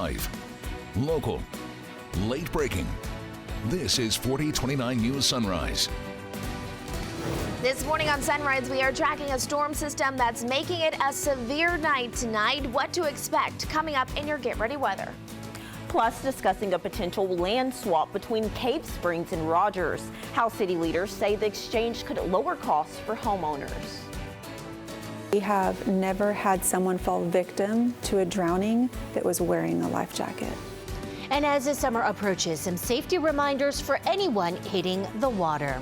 Live, local, late breaking. This is 4029 News Sunrise. This morning on Sunrise, we are tracking a storm system that's making it a severe night tonight. What to expect coming up in your Get Ready weather. Plus, discussing a potential land swap between Cave Springs and Rogers. How city leaders say the exchange could lower costs for homeowners. We have never had someone fall victim to a drowning that was wearing a life jacket. And as the summer approaches, some safety reminders for anyone hitting the water.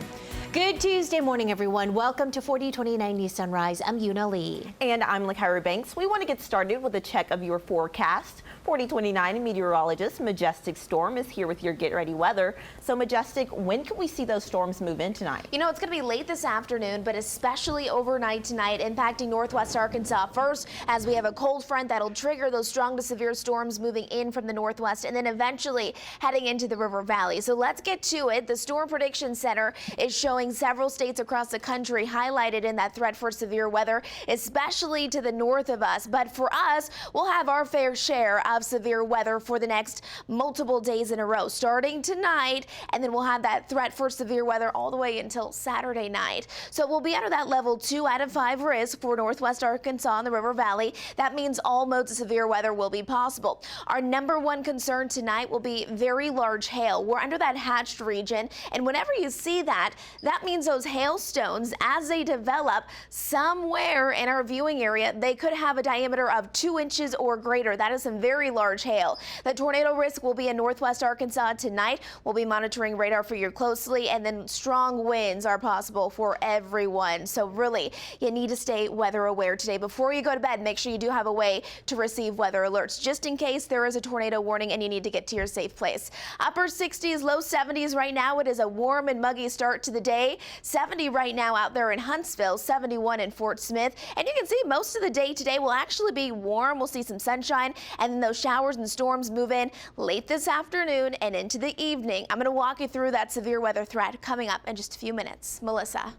Good Tuesday morning, everyone. Welcome to 4029 News Sunrise. I'm Yuna Lee. And I'm Lakira Banks. We want to get started with a check of your forecast. 4029 meteorologist Majestic Storm is here with your Get Ready weather. So Majestic, when can we see those storms move in tonight? You know, it's going to be late this afternoon, but especially overnight tonight, impacting northwest Arkansas first, as we have a cold front that'll trigger those strong to severe storms moving in from the northwest and then eventually heading into the river valley. So let's get to it. The Storm Prediction Center is showing several states across the country highlighted in that threat for severe weather, especially to the north of us. But for us, we'll have our fair share of severe weather for the next multiple days in a row, starting tonight, and then we'll have that threat for severe weather all the way until Saturday night. So we'll be under that level 2 out of 5 risk for northwest Arkansas and the river valley. That means all modes of severe weather will be possible. Our number one concern tonight will be very large hail. We're under that hatched region, and whenever you see that, that means those hailstones, as they develop somewhere in our viewing area, they could have a diameter of 2 inches or greater. That is some very large hail. The tornado risk will be in northwest Arkansas tonight. We'll be monitoring radar for you closely, and then strong winds are possible for everyone. So really, you need to stay weather aware today. Before you go to bed, make sure you do have a way to receive weather alerts, just in case there is a tornado warning and you need to get to your safe place. Upper 60s, low 70s right now. It is a warm and muggy start to the day. 70 right now out there in Huntsville, 71 in Fort Smith. And you can see most of the day today will actually be warm. We'll see some sunshine, and then those showers and storms move in late this afternoon and into the evening. I'm going to walk you through that severe weather threat coming up in just a few minutes. Melissa.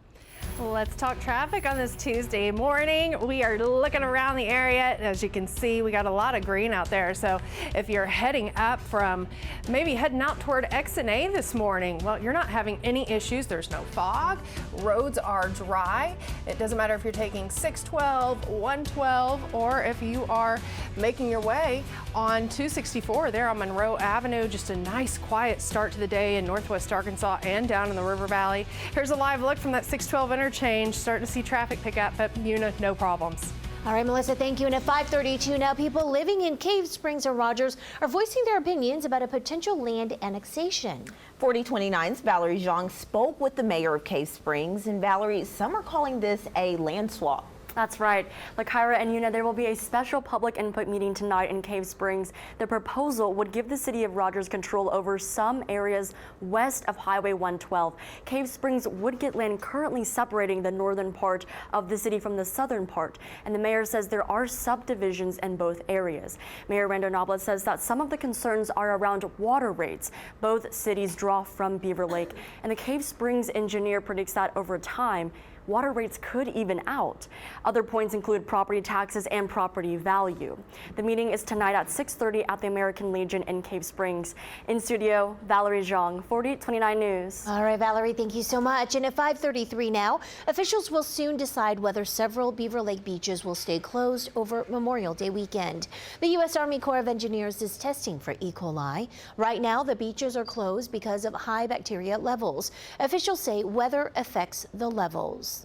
Let's talk traffic on this Tuesday morning. We are looking around the area. As you can see, we got a lot of green out there. So if you're heading up from maybe heading out toward X and A this morning, well, you're not having any issues. There's no fog. Roads are dry. It doesn't matter if you're taking 612, 112, or if you are making your way on 264 there on Monroe Avenue. Just a nice quiet start to the day in northwest Arkansas and down in the river valley. Here's a live look from that 612 interchange. Starting to see traffic pick up, but Yuna, no problems. All right, Melissa, thank you. And at 5:32 now, people living in Cave Springs or Rogers are voicing their opinions about a potential land annexation. 4029's Valerie Zhang spoke with the mayor of Cave Springs, and Valerie, some are calling this a land swap. That's right. Lakira and Yuna, there will be a special public input meeting tonight in Cave Springs. The proposal would give the city of Rogers control over some areas west of Highway 112. Cave Springs would get land currently separating the northern part of the city from the southern part. And the mayor says there are subdivisions in both areas. Mayor Rando Noblet says that some of the concerns are around water rates. Both cities draw from Beaver Lake, and the Cave Springs engineer predicts that over time, water rates could even out. Other points include property taxes and property value. The meeting is tonight at 6:30 at the American Legion in Cave Springs. In studio, Valerie Zhang, 4029 News. All right, Valerie, thank you so much. And at 5:33 now, officials will soon decide whether several Beaver Lake beaches will stay closed over Memorial Day weekend. The U.S. Army Corps of Engineers is testing for E. coli. Right now, the beaches are closed because of high bacteria levels. Officials say weather affects the levels.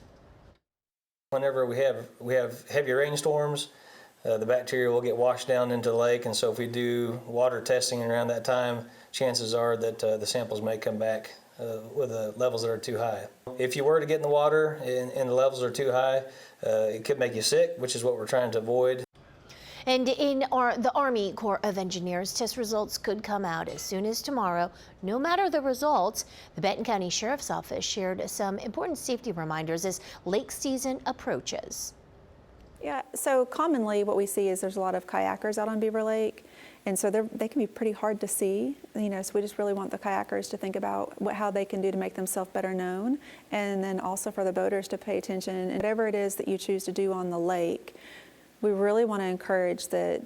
Whenever we have heavy rainstorms, the bacteria will get washed down into the lake, and so if we do water testing around that time, chances are that the samples may come back with the levels that are too high. If you were to get in the water and the levels are too high, it could make you sick, which is what we're trying to avoid. And in the Army Corps of Engineers, test results could come out as soon as tomorrow. No matter the results, the Benton County Sheriff's Office shared some important safety reminders as lake season approaches. Yeah, so commonly what we see is there's a lot of kayakers out on Beaver Lake, and so they can be pretty hard to see. So we just really want the kayakers to think about how they can do to make themselves better known, and then also for the boaters to pay attention. And whatever it is that you choose to do on the lake, we really want to encourage that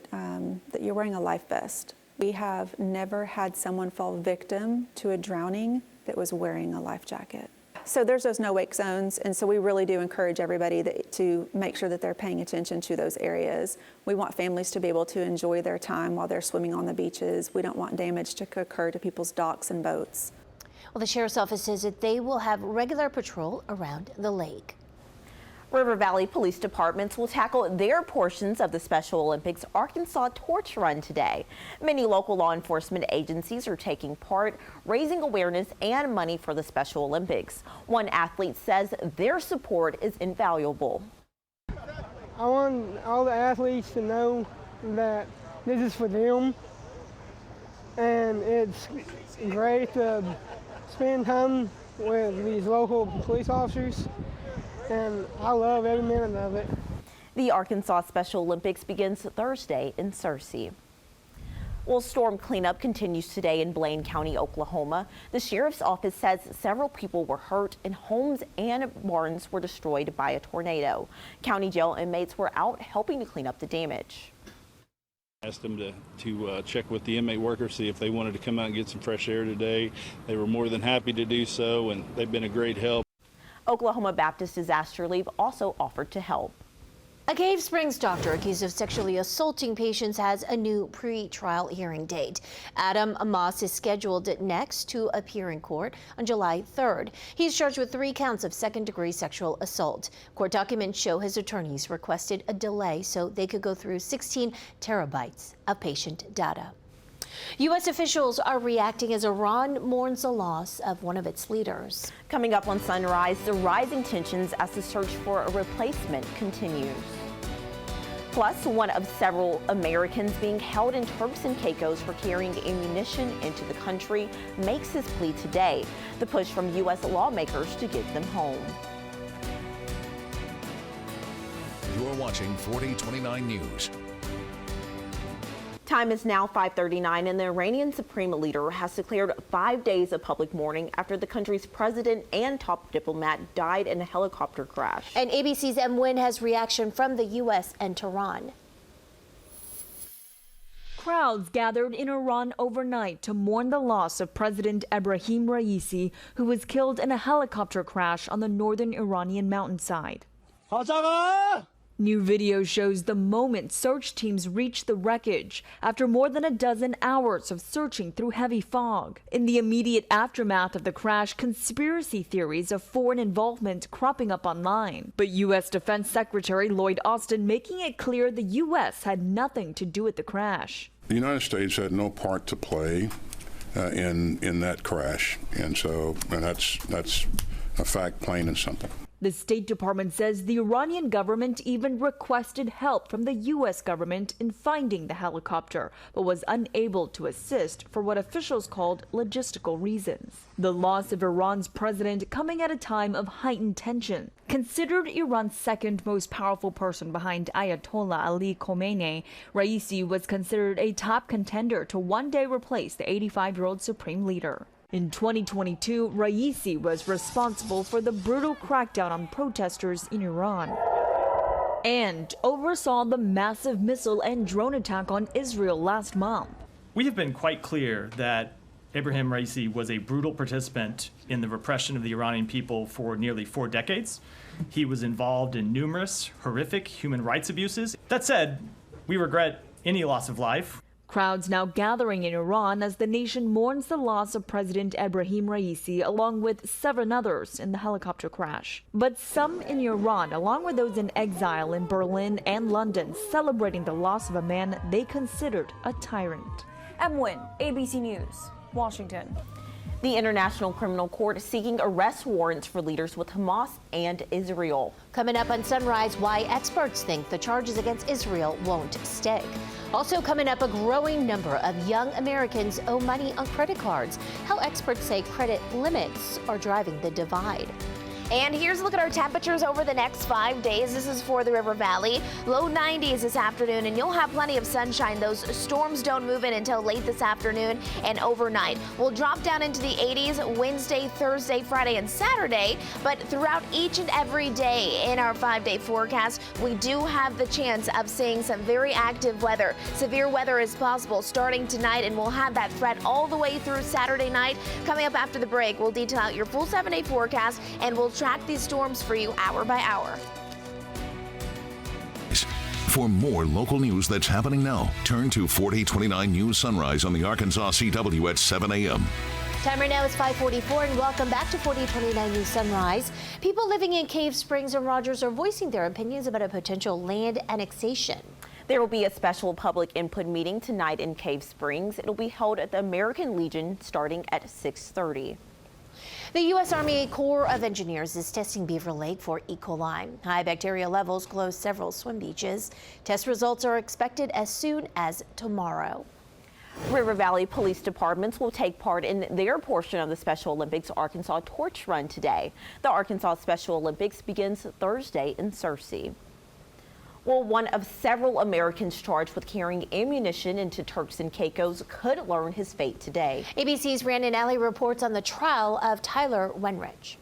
you're wearing a life vest. We have never had someone fall victim to a drowning that was wearing a life jacket. So there's those no-wake zones, and so we really do encourage everybody to make sure that they're paying attention to those areas. We want families to be able to enjoy their time while they're swimming on the beaches. We don't want damage to occur to people's docks and boats. Well, the Sheriff's Office says that they will have regular patrol around the lake. River Valley Police Departments will tackle their portions of the Special Olympics Arkansas Torch Run today. Many local law enforcement agencies are taking part, raising awareness and money for the Special Olympics. One athlete says their support is invaluable. I want all the athletes to know that this is for them, and it's great to spend time with these local police officers. And I love every minute of it. The Arkansas Special Olympics begins Thursday in Searcy. Well, storm cleanup continues today in Blaine County, Oklahoma. The Sheriff's Office says several people were hurt and homes and barns were destroyed by a tornado. County jail inmates were out helping to clean up the damage. Asked them to check with the inmate workers, see if they wanted to come out and get some fresh air today. They were more than happy to do so, and they've been a great help. Oklahoma Baptist Disaster Relief also offered to help. A Cave Springs doctor accused of sexually assaulting patients has a new pre-trial hearing date. Adam Amos is scheduled next to appear in court on July 3rd. He's charged with 3 counts of second-degree sexual assault. Court documents show his attorneys requested a delay so they could go through 16 terabytes of patient data. U.S. officials are reacting as Iran mourns the loss of one of its leaders. Coming up on Sunrise, the rising tensions as the search for a replacement continues. Plus, one of several Americans being held in Turks and Caicos for carrying ammunition into the country makes his plea today. The push from U.S. lawmakers to get them home. You're watching 4029 News. Time is now 5:39, and the Iranian Supreme Leader has declared 5 days of public mourning after the country's president and top diplomat died in a helicopter crash. And ABC's M. Wynn has reaction from the U.S. and Tehran. Crowds gathered in Iran overnight to mourn the loss of President Ebrahim Raisi, who was killed in a helicopter crash on the northern Iranian mountainside. New video shows the moment search teams reached the wreckage after more than a dozen hours of searching through heavy fog. In the immediate aftermath of the crash, conspiracy theories of foreign involvement cropping up online. But U.S. Defense Secretary Lloyd Austin making it clear the U.S. had nothing to do with the crash. The United States had no part to play in that crash, and that's a fact, plain and simple. The State Department says the Iranian government even requested help from the U.S. government in finding the helicopter, but was unable to assist for what officials called logistical reasons. The loss of Iran's president coming at a time of heightened tension. Considered Iran's second most powerful person behind Ayatollah Ali Khamenei, Raisi was considered a top contender to one day replace the 85-year-old supreme leader. In 2022, Raisi was responsible for the brutal crackdown on protesters in Iran and oversaw the massive missile and drone attack on Israel last month. We have been quite clear that Ebrahim Raisi was a brutal participant in the repression of the Iranian people for nearly 4 decades. He was involved in numerous horrific human rights abuses. That said, we regret any loss of life. Crowds now gathering in Iran as the nation mourns the loss of President Ebrahim Raisi along with 7 others in the helicopter crash. But some in Iran, along with those in exile in Berlin and London, celebrating the loss of a man they considered a tyrant. M. Wynn, ABC News, Washington. The International Criminal Court seeking arrest warrants for leaders with Hamas and Israel. Coming up on Sunrise, why experts think the charges against Israel won't stick. Also coming up, a growing number of young Americans owe money on credit cards. How experts say credit limits are driving the divide. And here's a look at our temperatures over the next 5 days. This is for the River Valley. Low 90s this afternoon, and you'll have plenty of sunshine. Those storms don't move in until late this afternoon and overnight. We'll drop down into the 80s Wednesday, Thursday, Friday, and Saturday. But throughout each and every day in our 5-day forecast, we do have the chance of seeing some very active weather. Severe weather is possible starting tonight, and we'll have that threat all the way through Saturday night. Coming up after the break, we'll detail out your full 7-day forecast, and we'll track these storms for you hour by hour. For more local news that's happening now, turn to 4029 News Sunrise on the Arkansas CW at 7 a.m. Time right now is 5:44, and welcome back to 4029 News Sunrise. People living in Cave Springs and Rogers are voicing their opinions about a potential land annexation. There will be a special public input meeting tonight in Cave Springs. It'll be held at the American Legion starting at 6:30. The U.S. Army Corps of Engineers is testing Beaver Lake for E. coli. High bacteria levels closed several swim beaches. Test results are expected as soon as tomorrow. River Valley Police Departments will take part in their portion of the Special Olympics Arkansas Torch Run today. The Arkansas Special Olympics begins Thursday in Searcy. Well, one of several Americans charged with carrying ammunition into Turks and Caicos could learn his fate today. ABC's Brandon Alley reports on the trial of Tyler Wenrich.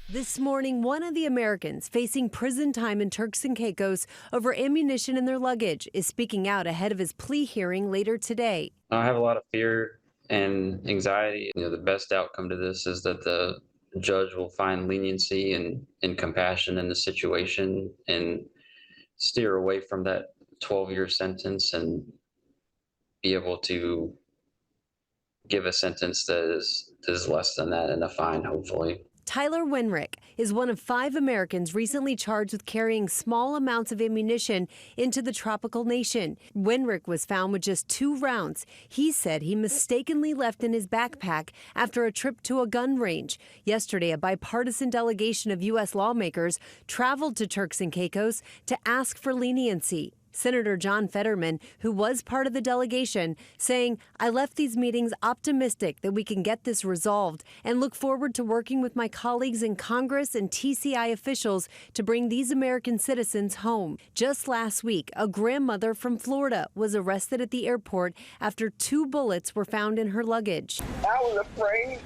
This morning, one of the Americans facing prison time in Turks and Caicos over ammunition in their luggage is speaking out ahead of his plea hearing later today. I have a lot of fear and anxiety. The best outcome to this is that the judge will find leniency and compassion in the situation and steer away from that 12-year sentence and be able to give a sentence that is less than that and a fine, hopefully. Tyler Wenrich is one of 5 Americans recently charged with carrying small amounts of ammunition into the tropical nation. Wenrich was found with just 2 rounds. He said he mistakenly left in his backpack after a trip to a gun range. Yesterday, a bipartisan delegation of U.S. lawmakers traveled to Turks and Caicos to ask for leniency. Senator John Fetterman, who was part of the delegation, saying, "I left these meetings optimistic that we can get this resolved and look forward to working with my colleagues in Congress and TCI officials to bring these American citizens home." Just last week, a grandmother from Florida was arrested at the airport after 2 bullets were found in her luggage. I was afraid.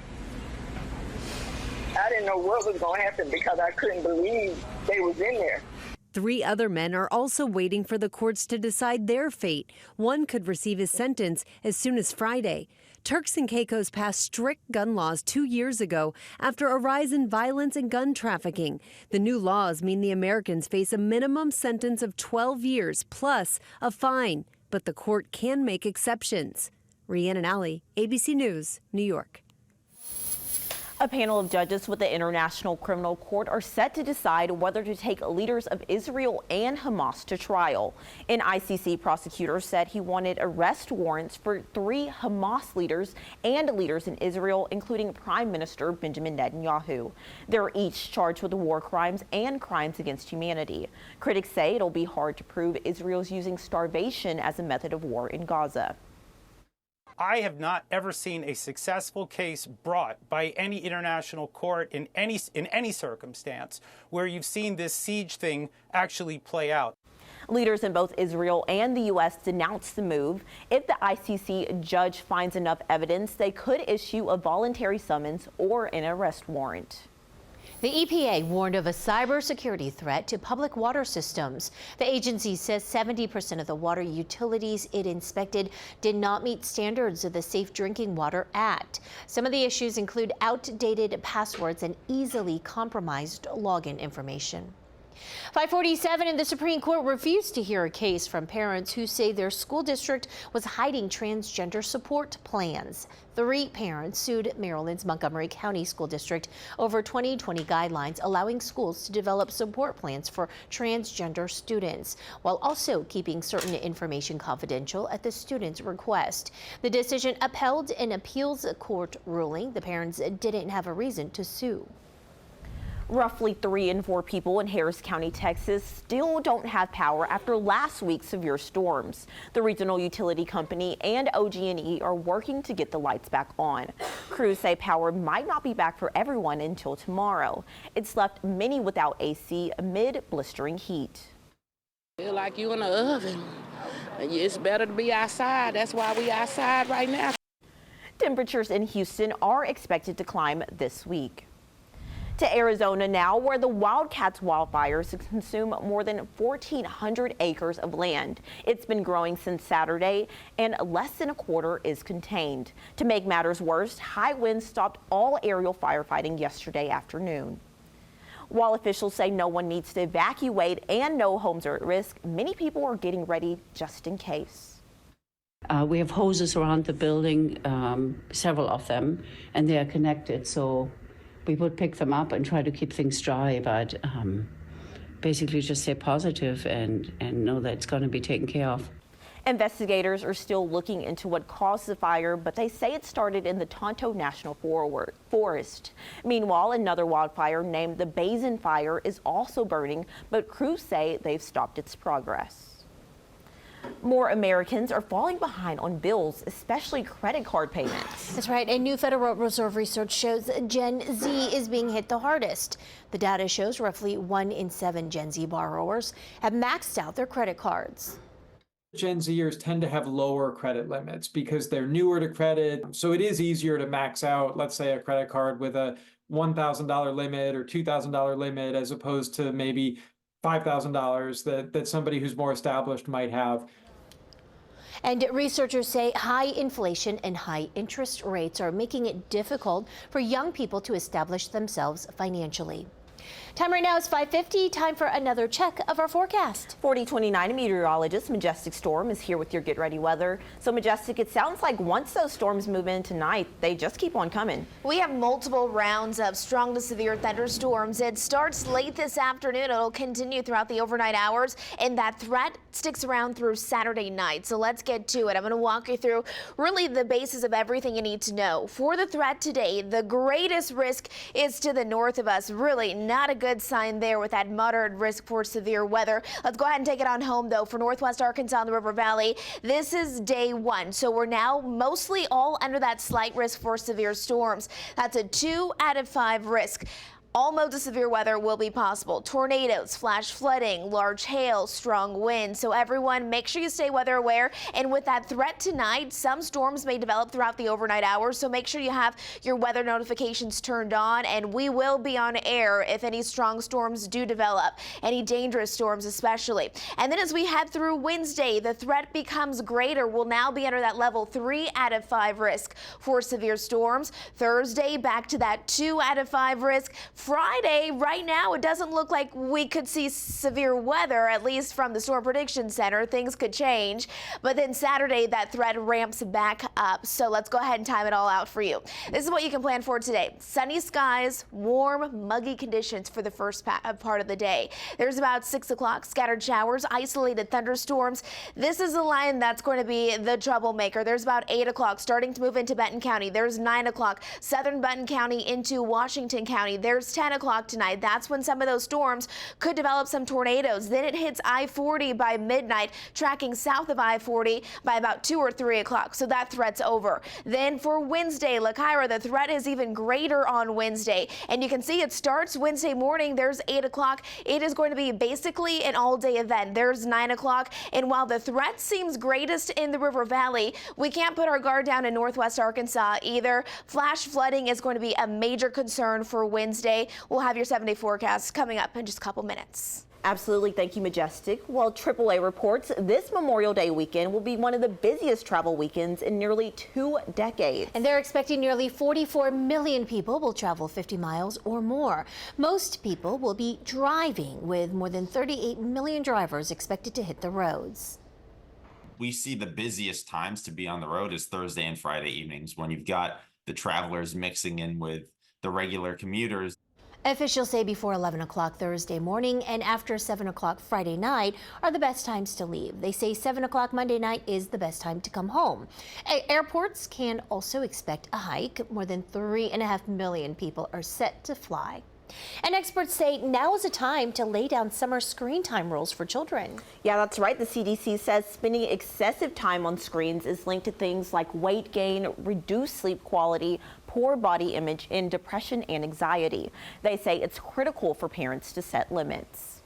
I didn't know what was going to happen because I couldn't believe they was in there. 3 other men are also waiting for the courts to decide their fate. One could receive his sentence as soon as Friday. Turks and Caicos passed strict gun laws 2 years ago after a rise in violence and gun trafficking. The new laws mean the Americans face a minimum sentence of 12 years plus a fine, but the court can make exceptions. Rhiannon Alley, ABC News, New York. A panel of judges with the International Criminal Court are set to decide whether to take leaders of Israel and Hamas to trial. An ICC prosecutor said he wanted arrest warrants for 3 Hamas leaders and leaders in Israel, including Prime Minister Benjamin Netanyahu. They're each charged with war crimes and crimes against humanity. Critics say it'll be hard to prove Israel's using starvation as a method of war in Gaza. I have not ever seen a successful case brought by any international court in any circumstance where you've seen this siege thing actually play out. Leaders in both Israel and the U.S. denounced the move. If the ICC judge finds enough evidence, they could issue a voluntary summons or an arrest warrant. The EPA warned of a cybersecurity threat to public water systems. The agency says 70% of the water utilities it inspected did not meet standards of the Safe Drinking Water Act. Some of the issues include outdated passwords and easily compromised login information. 547, and the Supreme Court refused to hear a case from parents who say their school district was hiding transgender support plans. 3 parents sued Maryland's Montgomery County School District over 2020 guidelines allowing schools to develop support plans for transgender students, while also keeping certain information confidential at the student's request. The decision upheld an appeals court ruling. The parents didn't have a reason to sue. Roughly 3 in 4 people in Harris County, Texas still don't have power after last week's severe storms. The regional utility company and OG&E are working to get the lights back on. Crews say power might not be back for everyone until tomorrow. It's left many without AC amid blistering heat. Feel like you in the oven. It's better to be outside. That's why we outside right now. Temperatures in Houston are expected to climb this week. To Arizona now, where the Wildcats wildfires consume more than 1,400 acres of land. It's been growing since Saturday, and less than a quarter is contained. To make matters worse, high winds stopped all aerial firefighting yesterday afternoon. While officials say no one needs to evacuate and no homes are at risk, many people are getting ready just in case. We have hoses around the building, several of them, and they are connected, so we would pick them up and try to keep things dry, but basically just stay positive and know that it's going to be taken care of. Investigators are still looking into what caused the fire, but they say it started in the Tonto National Forest. Meanwhile, another wildfire named the Basin Fire is also burning, but crews say they've stopped its progress. More Americans are falling behind on bills, especially credit card payments. That's right. And new Federal Reserve research shows Gen Z is being hit the hardest. The data shows roughly 1 in 7 Gen Z borrowers have maxed out their credit cards. Gen Zers tend to have lower credit limits because they're newer to credit. So it is easier to max out, let's say, a credit card with a $1,000 limit or $2,000 limit as opposed to maybe $5,000 that somebody who's more established might have. And researchers say high inflation and high interest rates are making it difficult for young people to establish themselves financially. Time right now is 5:50. Time for another check of our forecast. 4029 meteorologist Majestic Storm is here with your Get Ready weather. So Majestic, it sounds like once those storms move in tonight, they just keep on coming. We have multiple rounds of strong to severe thunderstorms. It starts late this afternoon. It'll continue throughout the overnight hours, and that threat sticks around through Saturday night. So let's get to it. I'm going to walk you through really the basis of everything you need to know. For the threat today, the greatest risk is to the north of us. Really not a good sign there with that moderate risk for severe weather. Let's go ahead and take it on home, though. For northwest Arkansas and the River Valley, this is day 1. So we're now mostly all under that slight risk for severe storms. That's a 2 out of 5 risk. All modes of severe weather will be possible. Tornadoes, flash flooding, large hail, strong winds. So everyone, make sure you stay weather aware. And with that threat tonight, some storms may develop throughout the overnight hours. So make sure you have your weather notifications turned on, and we will be on air if any strong storms do develop, any dangerous storms especially. And then as we head through Wednesday, the threat becomes greater. We'll now be under that level 3 out of 5 risk for severe storms. Thursday, back to that 2 out of 5 risk. Friday, right now, it doesn't look like we could see severe weather, at least from the Storm Prediction Center. Things could change. But then Saturday, that threat ramps back up. So let's go ahead and time it all out for you. This is what you can plan for today. Sunny skies, warm, muggy conditions for the first part of the day. There's about 6 o'clock, scattered showers, isolated thunderstorms. This is the line that's going to be the troublemaker. There's about 8 o'clock, starting to move into Benton County. There's 9 o'clock, southern Benton County into Washington County. There's 10 o'clock tonight. That's when some of those storms could develop some tornadoes. Then it hits I-40 by midnight, tracking south of I-40 by about 2 or 3 o'clock. So that threat's over. Then for Wednesday, Lakira, the threat is even greater on Wednesday. And you can see it starts Wednesday morning. There's 8 o'clock. It is going to be basically an all-day event. There's 9 o'clock. And while the threat seems greatest in the River Valley, we can't put our guard down in northwest Arkansas either. Flash flooding is going to be a major concern for Wednesday. We'll have your 7-day forecast coming up in just a couple minutes. Absolutely. Thank you, Majestic. Well, AAA reports this Memorial Day weekend will be one of the busiest travel weekends in nearly 2 decades. And they're expecting nearly 44 million people will travel 50 miles or more. Most people will be driving, with more than 38 million drivers expected to hit the roads. We see the busiest times to be on the road is Thursday and Friday evenings, when you've got the travelers mixing in with the regular commuters. Officials say before 11 o'clock Thursday morning and after 7 o'clock Friday night are the best times to leave. They say 7 o'clock Monday night is the best time to come home. Airports can also expect a hike. More than 3.5 million people are set to fly. And experts say now is a time to lay down summer screen time rules for children. Yeah, that's right. The CDC says spending excessive time on screens is linked to things like weight gain, reduced sleep quality, poor body image, and depression and anxiety. They say it's critical for parents to set limits.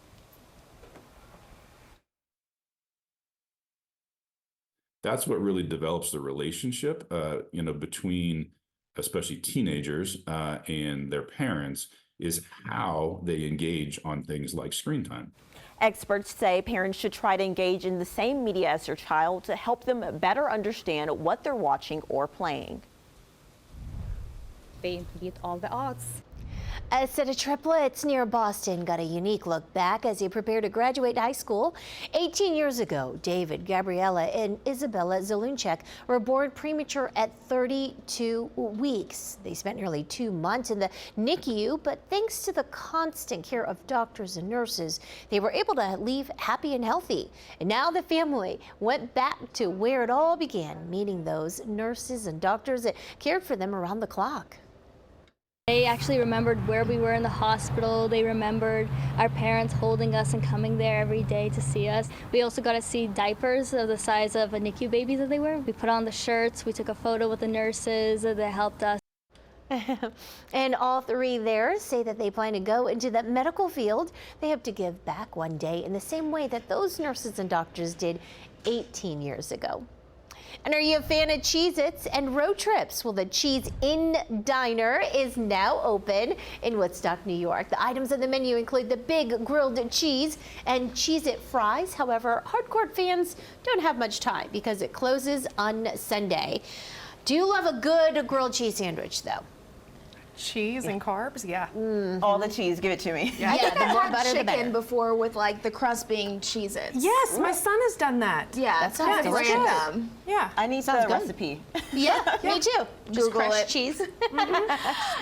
That's what really develops the relationship, between especially teenagers and their parents, is how they engage on things like screen time. Experts say parents should try to engage in the same media as their child to help them better understand what they're watching or playing. They beat all the odds. A set of triplets near Boston got a unique look back as they prepare to graduate high school. 18 years ago, David, Gabriella, and Isabella Zalunchek were born premature at 32 weeks. They spent nearly 2 months in the NICU, but thanks to the constant care of doctors and nurses, they were able to leave happy and healthy. And now the family went back to where it all began, meeting those nurses and doctors that cared for them around the clock. They actually remembered where we were in the hospital. They remembered our parents holding us and coming there every day to see us. We also got to see diapers of the size of a NICU baby that they were. We put on the shirts. We took a photo with the nurses that helped us. And all three there say that they plan to go into the medical field. They hope to give back one day in the same way that those nurses and doctors did 18 years ago. And are you a fan of Cheez-Its and road trips? Well, the Cheese Inn Diner is now open in Woodstock, New York. The items on the menu include the big grilled cheese and Cheez-It fries. However, hardcore fans don't have much time because it closes on Sunday. Do you love a good grilled cheese sandwich, though? Cheese and carbs, yeah. All the cheese, give it to me. Yeah, I think the I've more had butter, the chicken better. before with like the crust being Cheez-Its. Yes, my son has done that. Yeah, That sounds it's delicious. random. Yeah. I need Sounds the good. recipe. Yeah, me too. Just Google crushed it. cheese.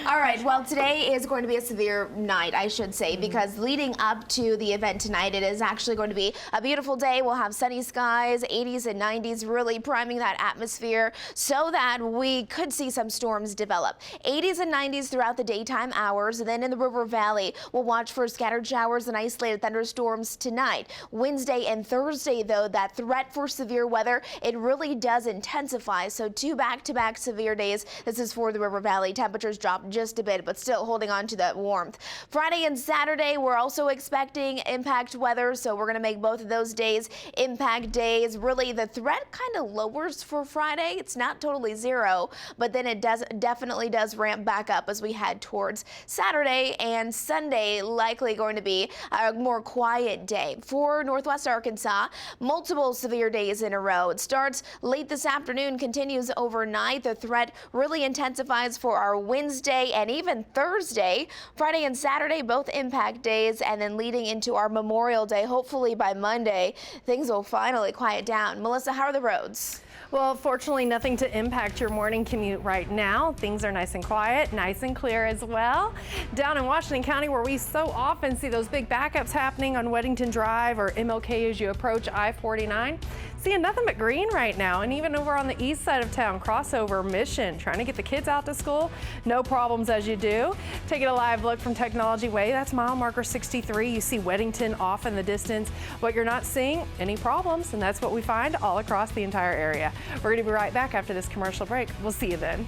All right, well, today is going to be a severe night, I should say, because leading up to the event tonight, it is actually going to be a beautiful day. We'll have sunny skies, 80s and 90s, really priming that atmosphere so that we could see some storms develop. 80s and 90s throughout the daytime hours, and then in the River Valley, we'll watch for scattered showers and isolated thunderstorms tonight. Wednesday and Thursday, though, that threat for severe weather, it really does intensify. So 2 back-to-back severe days. This is for the River Valley. Temperatures dropped just a bit, but still holding on to that warmth. Friday and Saturday, we're also expecting impact weather, so we're going to make both of those days impact days. Really, the threat kind of lowers for Friday. It's not totally zero, but then it definitely does ramp back up as we head towards Saturday and Sunday. Likely going to be a more quiet day for Northwest Arkansas. Multiple severe days in a row. It starts late this afternoon, continues overnight. The threat really intensifies for our Wednesday and even Thursday. Friday and Saturday, both impact days, and then leading into our Memorial Day. Hopefully by Monday, things will finally quiet down. Melissa, how are the roads? Well, fortunately, nothing to impact your morning commute right now. Things are nice and quiet, nice and clear as well. Down in Washington County, where we so often see those big backups happening on Weddington Drive or MLK as you approach I-49, seeing nothing but green right now. And even over on the east side of town, crossover Mission, trying to get the kids out to school. No problems as you do. Taking a live look from Technology Way, that's mile marker 63. You see Weddington off in the distance, but you're not seeing any problems, and that's what we find all across the entire area. We're going to be right back after this commercial break. We'll see you then.